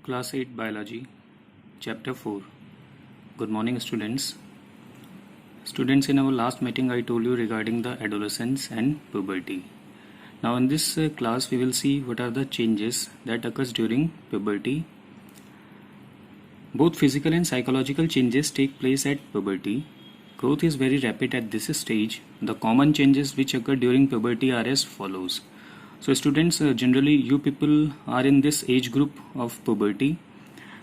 Class 8 Biology, Chapter 4. Good morning, students. Students, in our last meeting, I told you regarding the adolescence and puberty. Now, in this class, we will see what are the changes that occurs during puberty. Both physical and psychological changes take place at puberty. Growth is very rapid at this stage. The common changes which occur during puberty are as follows. So students, generally you people are in this age group of puberty.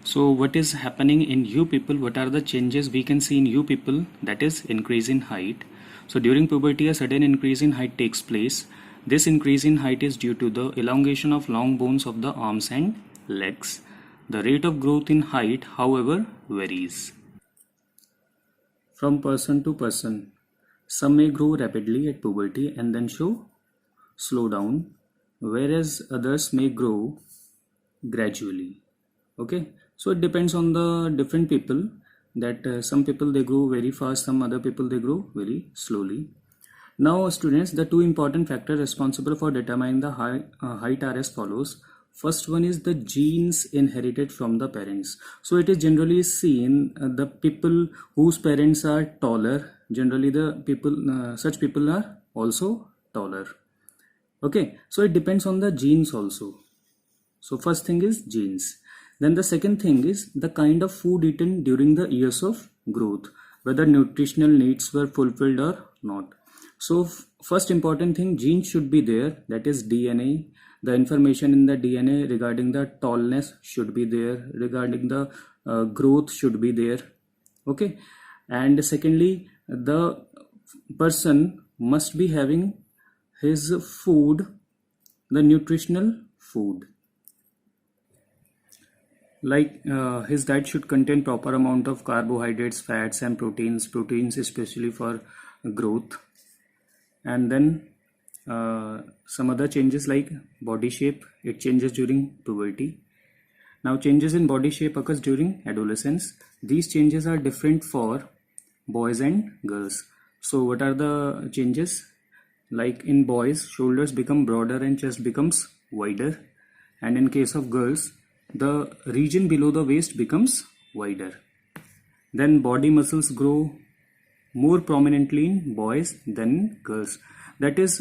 So what is happening in you people, what are the changes we can see in you people? That is increase in height. So during puberty a sudden increase in height takes place. This increase in height is due to the elongation of long bones of the arms and legs. The rate of growth in height, however, varies from person to person. Some may grow rapidly at puberty and then show slowdown, whereas others may grow gradually. Okay, so it depends on the different people that some people they grow very fast, some other people they grow very slowly. Now students, the two important factors responsible for determining the height are as follows. First one is the genes inherited from the parents. So it is generally seen the people whose parents are taller, generally the people such people are also taller. Okay, so it depends on the genes also. So first thing is genes. Then the second thing is the kind of food eaten during the years of growth, whether nutritional needs were fulfilled or not. So first important thing, genes should be there, that is DNA. The information in the DNA regarding the tallness should be there, regarding the growth should be there. Okay, and secondly, the person must be having his food, the nutritional food, like his diet should contain proper amount of carbohydrates, fats and proteins especially for growth. And then some other changes like body shape, it changes during puberty. Now changes in body shape occurs during adolescence. These changes are different for boys and girls. So what are the changes? Like in boys, shoulders become broader and chest becomes wider, and in case of girls, the region below the waist becomes wider. Then body muscles grow more prominently in boys than girls. That is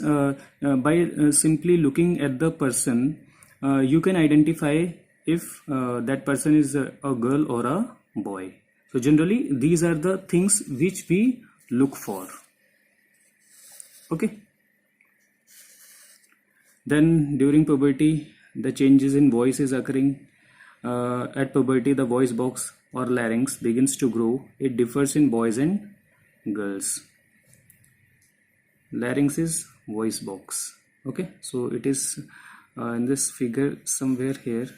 by simply looking at the person, you can identify if that person is a girl or a boy. So generally these are the things which we look for. Okay. Then during puberty, the changes in voice is occurring. At puberty, the voice box or larynx begins to grow. It differs in boys and girls. Larynx is voice box. Okay, so it is in this figure somewhere here.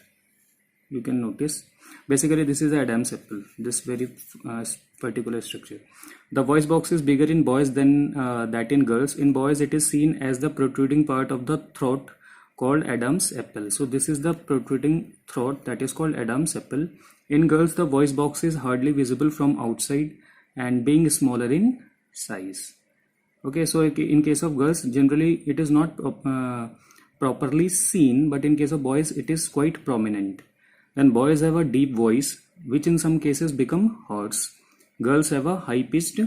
You can notice. Basically, this is the Adam's apple. This very particular structure. The voice box is bigger in boys than that in girls. In boys, it is seen as the protruding part of the throat called Adam's apple. So this is the protruding throat that is called Adam's apple. In girls, the voice box is hardly visible from outside and being smaller in size. Okay, so in case of girls, generally it is not properly seen, but in case of boys, it is quite prominent. Then boys have a deep voice, which in some cases become hoarse. Girls have a high-pitched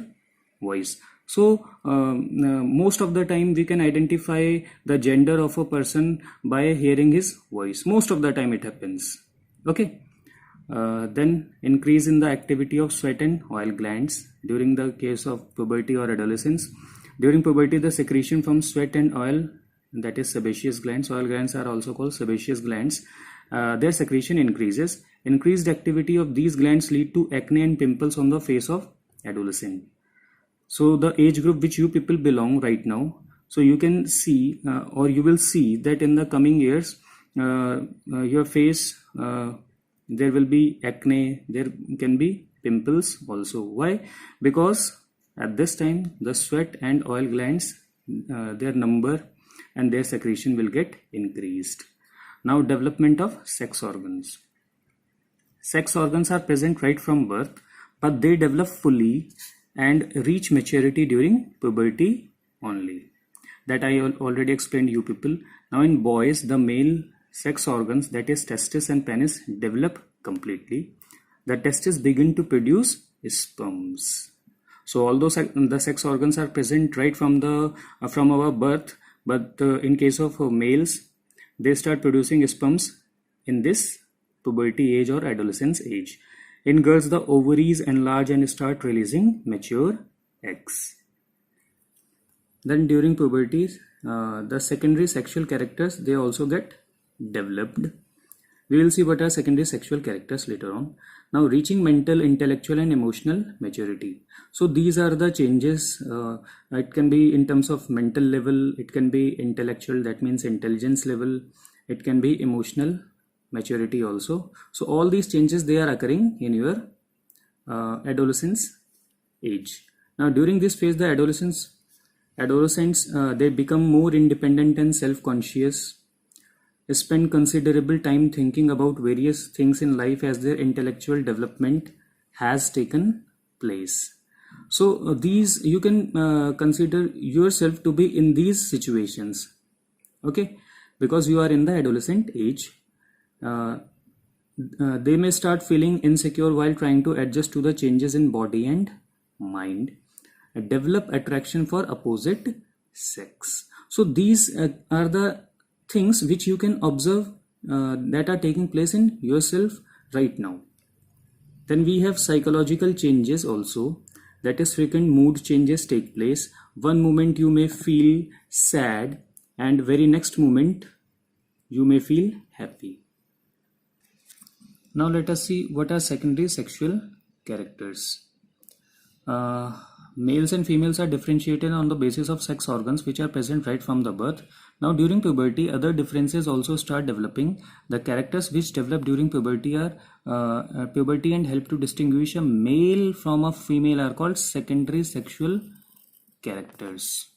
voice. So most of the time we can identify the gender of a person by hearing his voice. Most of the time it happens. Okay. Then increase in the activity of sweat and oil glands during the case of puberty or adolescence. During puberty, the secretion from sweat and oil, that is sebaceous glands, oil glands are also called sebaceous glands, their secretion increases. Increased activity of these glands lead to acne and pimples on the face of adolescent. So the age group which you people belong right now, so you can see or you will see that in the coming years your face, there will be acne, there can be pimples also. Why? Because at this time the sweat and oil glands, their number and their secretion will get increased. Now development of sex organs. Sex organs are present right from birth, but they develop fully and reach maturity during puberty only. That I already explained you people. Now in boys, the male sex organs, that is testis and penis, develop completely, the testis begin to produce sperms. So although the sex organs are present right from our birth, but in case of males, they start producing sperms in this puberty age or adolescence age. In girls, the ovaries enlarge and start releasing mature eggs. Then during puberty, the secondary sexual characters, they also get developed. We will see what are secondary sexual characters later on. Now, reaching mental, intellectual and emotional maturity. So these are the changes. It can be in terms of mental level, it can be intellectual, that means intelligence level, it can be emotional maturity also. So all these changes, they are occurring in your adolescence age. Now during this phase, the adolescents they become more independent and self-conscious, spend considerable time thinking about various things in life as their intellectual development has taken place. So these, you can consider yourself to be in these situations, okay, because you are in the adolescent age. They may start feeling insecure while trying to adjust to the changes in body and mind, develop attraction for opposite sex. So these are the things which you can observe that are taking place in yourself right now. Then we have psychological changes also, that is frequent mood changes take place. One moment you may feel sad and very next moment you may feel happy. Now let us see what are secondary sexual characters. Males and females are differentiated on the basis of sex organs which are present right from the birth. Now during puberty, other differences also start developing. The characters which develop during puberty are puberty and help to distinguish a male from a female are called secondary sexual characters.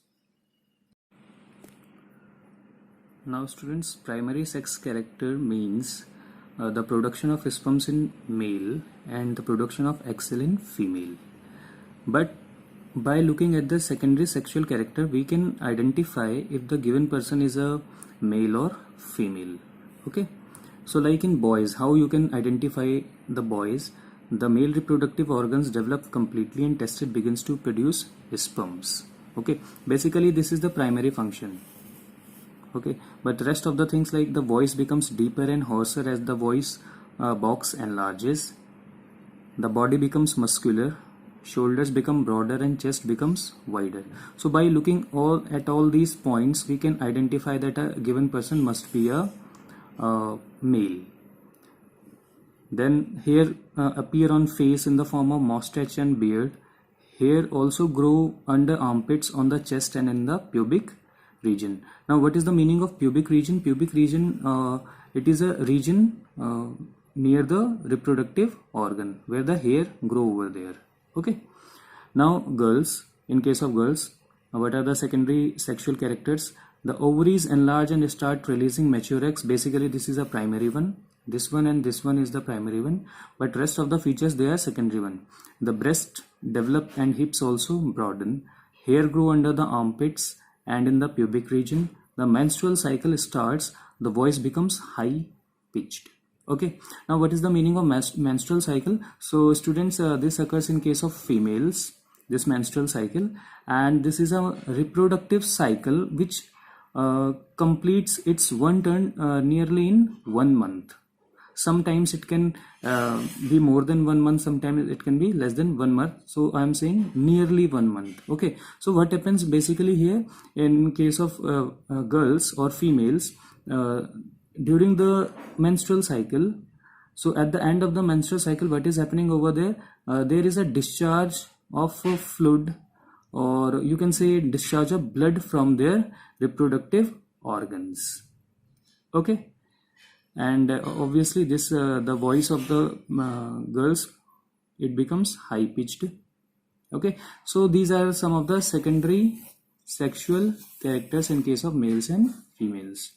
Now students, primary sex character means the production of sperms in male and the production of eggs in female. But by looking at the secondary sexual character, we can identify if the given person is a male or female. Okay, so like in boys, how you can identify the boys? The male reproductive organs develop completely and testis begins to produce sperms. Okay, basically this is the primary function. Okay, but the rest of the things, like the voice becomes deeper and hoarser as the voice box enlarges, the body becomes muscular, shoulders become broader and chest becomes wider. So by looking at all these points, we can identify that a given person must be a male. Then hair appear on face in the form of mustache and beard. Hair also grow under armpits, on the chest and in the pubic region. Now what is the meaning of pubic region? Pubic region, it is a region near the reproductive organ where the hair grow over there. Okay, now girls, in case of girls, what are the secondary sexual characters? The ovaries enlarge and start releasing mature eggs. Basically this is a primary one. This one and this one is the primary one, but rest of the features, they are secondary one. The breast develop and hips also broaden. Hair grow under the armpits and in the pubic region. The menstrual cycle starts. The voice becomes high pitched. Okay, now what is the meaning of menstrual cycle? So students, this occurs in case of females, this menstrual cycle, and this is a reproductive cycle which completes its one turn nearly in 1 month. Sometimes it can be more than 1 month, sometimes it can be less than 1 month. So I am saying nearly 1 month. Okay, so what happens basically here in case of girls or females, during the menstrual cycle, so at the end of the menstrual cycle, what is happening over there? There is a discharge of fluid, or you can say discharge of blood from their reproductive organs. Okay, and obviously this the voice of the girls, it becomes high pitched. Okay, so these are some of the secondary sexual characters in case of males and females.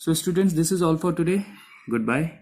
So students, this is all for today. Goodbye.